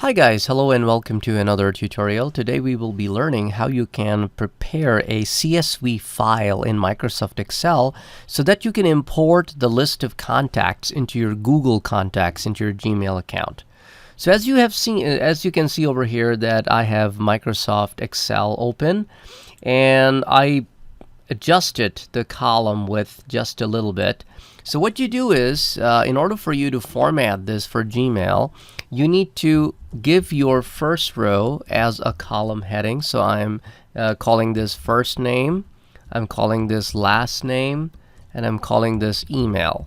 Hi guys, hello and welcome to another tutorial. Today we will be learning how you can prepare a CSV file in Microsoft Excel so that you can import the list of contacts into your Google contacts into your Gmail account. So as you can see over here that I have Microsoft Excel open, and I adjusted the column width just a little bit. So what you do is, in order for you to format this for Gmail, you need to give your first row as a column heading. So I'm calling this first name, I'm calling this last name, and I'm calling this email.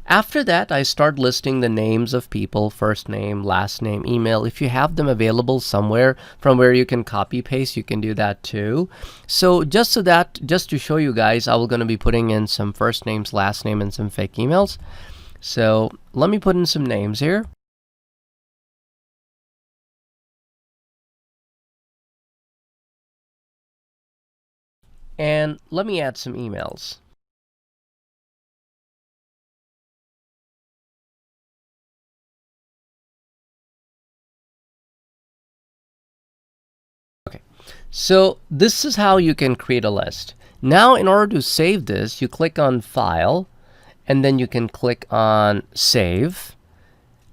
After that, I start listing the names of people, first name, last name, email. If you have them available somewhere from where you can copy paste, you can do that too. So just to show you guys, I will going to be putting in some first names, last name, and some fake emails. So let me put in some names here. And let me add some emails. So this is how you can create a list. Now, in order to save this, you click on File, and then you can click on Save.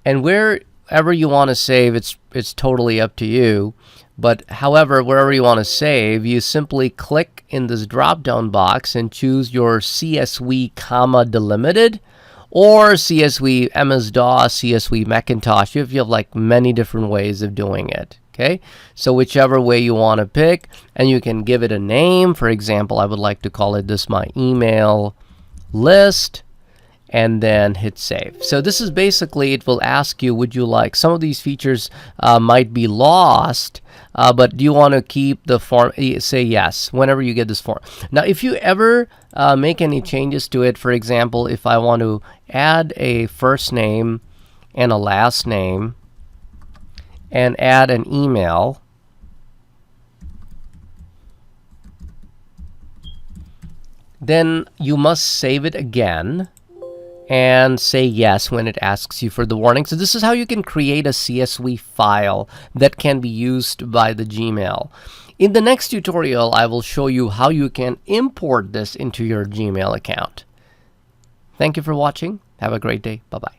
And wherever you want to save, it's totally up to you. But however, wherever you want to save, you simply click in this drop-down box and choose your CSV comma delimited or CSV MS-DOS, CSV Macintosh. You have like many different ways of doing it. Okay, so whichever way you want to pick, and you can give it a name. For example, I would like to call it this my email list, and then hit save. So this is basically, it will ask you, would you like, some of these features might be lost, but do you want to keep the form? Say yes whenever you get this form. Now, if you ever make any changes to it, for example, if I want to add a first name and a last name, and add an email, then you must save it again and say yes when it asks you for the warning. So this is how you can create a CSV file that can be used by the Gmail. In the next tutorial, I will show you how you can import this into your Gmail account. Thank you for watching. Have a great day. Bye-bye.